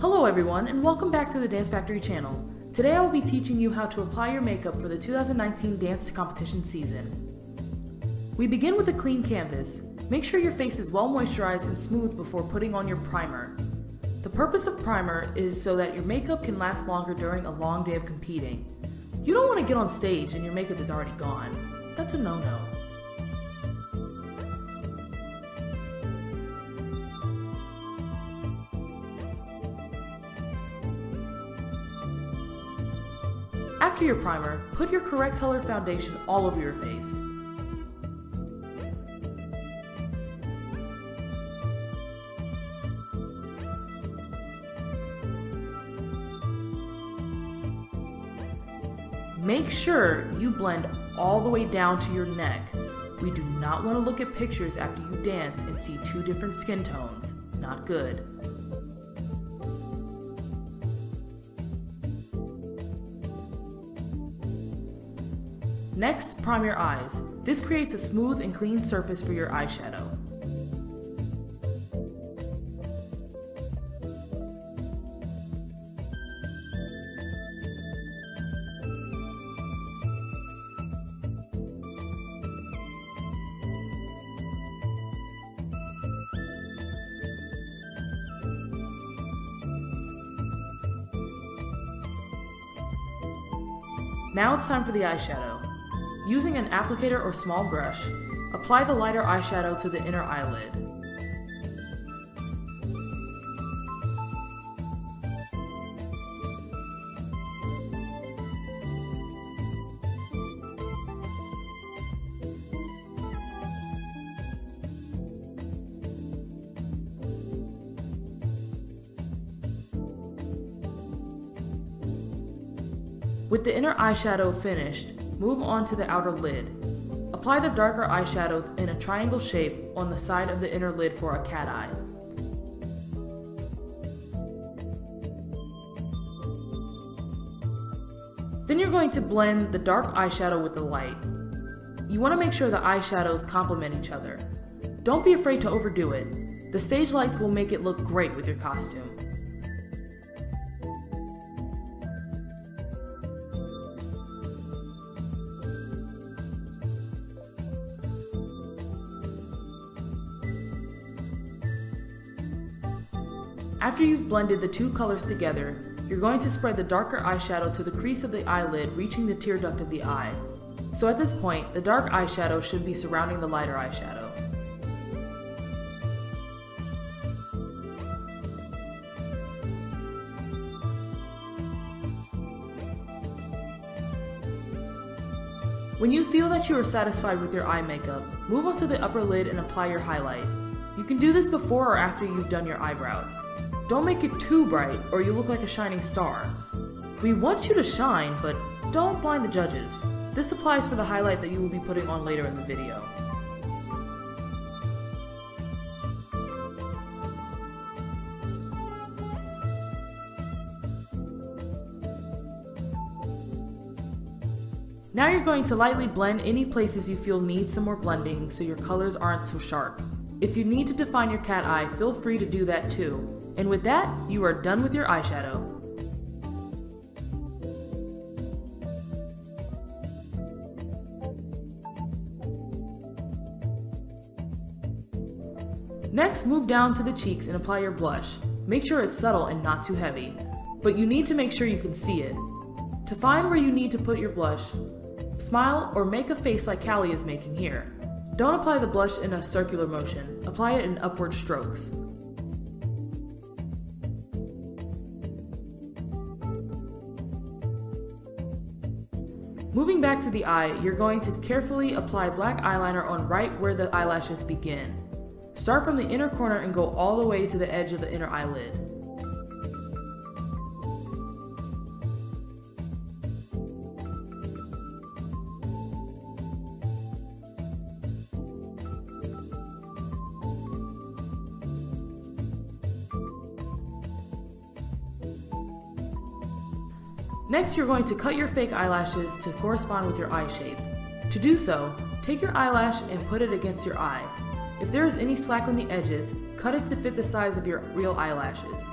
Hello everyone, and welcome back to the Dance Factory channel. Today I will be teaching you how to apply your makeup for the 2019 dance competition season. We begin with a clean canvas. Make sure your face is well moisturized and smooth before putting on your primer. The purpose of primer is so that your makeup can last longer during a long day of competing. You don't want to get on stage and your makeup is already gone. That's a no-no. After your primer, put your correct colored foundation all over your face. Make sure you blend all the way down to your neck. We do not want to look at pictures after you dance and see two different skin tones. Not good. Next, prime your eyes. This creates a smooth and clean surface for your eyeshadow. Now it's time for the eyeshadow. Using an applicator or small brush, apply the lighter eyeshadow to the inner eyelid. With the inner eyeshadow finished, move on to the outer lid. Apply the darker eyeshadow in a triangle shape on the side of the inner lid for a cat eye. Then you're going to blend the dark eyeshadow with the light. You want to make sure the eyeshadows complement each other. Don't be afraid to overdo it. The stage lights will make it look great with your costume. After you've blended the two colors together, you're going to spread the darker eyeshadow to the crease of the eyelid, reaching the tear duct of the eye. So at this point, the dark eyeshadow should be surrounding the lighter eyeshadow. When you feel that you are satisfied with your eye makeup, move on to the upper lid and apply your highlight. You can do this before or after you've done your eyebrows. Don't make it too bright or you look like a shining star. We want you to shine, but don't blind the judges. This applies for the highlight that you will be putting on later in the video. Now you're going to lightly blend any places you feel need some more blending so your colors aren't so sharp. If you need to define your cat eye, feel free to do that too. And with that, you are done with your eyeshadow. Next, move down to the cheeks and apply your blush. Make sure it's subtle and not too heavy, but you need to make sure you can see it. To find where you need to put your blush, smile or make a face like Callie is making here. Don't apply the blush in a circular motion, apply it in upward strokes. Moving back to the eye, you're going to carefully apply black eyeliner on right where the eyelashes begin. Start from the inner corner and go all the way to the edge of the inner eyelid. Next, you're going to cut your fake eyelashes to correspond with your eye shape. To do so, take your eyelash and put it against your eye. If there is any slack on the edges, cut it to fit the size of your real eyelashes.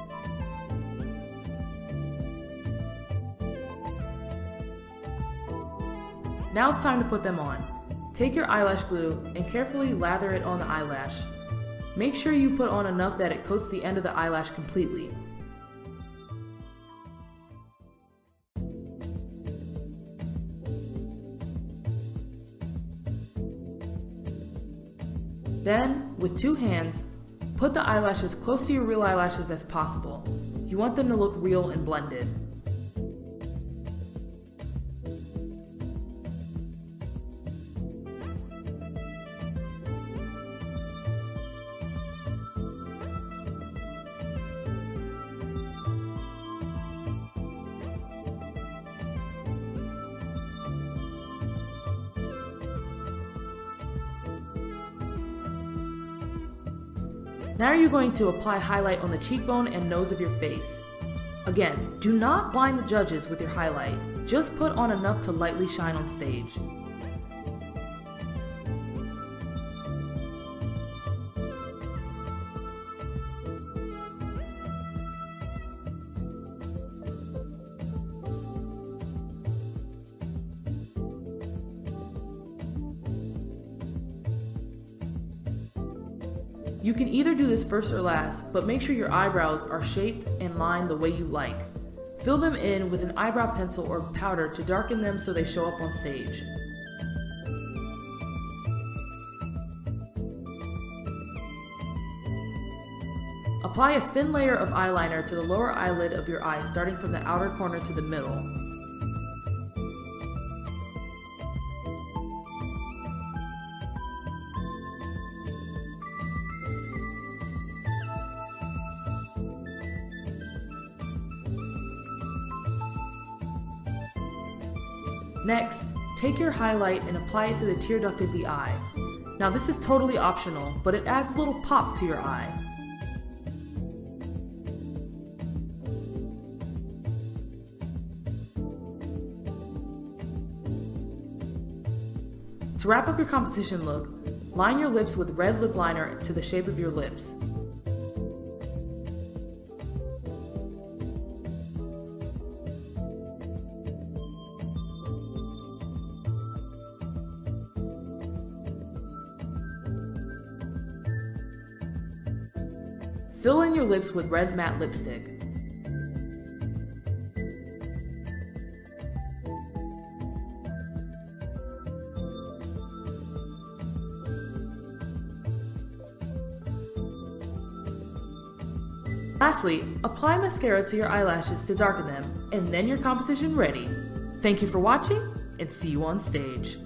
Now it's time to put them on. Take your eyelash glue and carefully lather it on the eyelash. Make sure you put on enough that it coats the end of the eyelash completely. Then, with two hands, put the eyelashes close to your real eyelashes as possible. You want them to look real and blended. Now you're going to apply highlight on the cheekbone and nose of your face. Again, do not blind the judges with your highlight. Just put on enough to lightly shine on stage. You can either do this first or last, but make sure your eyebrows are shaped and lined the way you like. Fill them in with an eyebrow pencil or powder to darken them so they show up on stage. Apply a thin layer of eyeliner to the lower eyelid of your eye, starting from the outer corner to the middle. Next, take your highlight and apply it to the tear duct of the eye. Now this is totally optional, but it adds a little pop to your eye. To wrap up your competition look, line your lips with red lip liner to the shape of your lips. Fill in your lips with red matte lipstick. Lastly, apply mascara to your eyelashes to darken them, and then your competition ready. Thank you for watching, and see you on stage.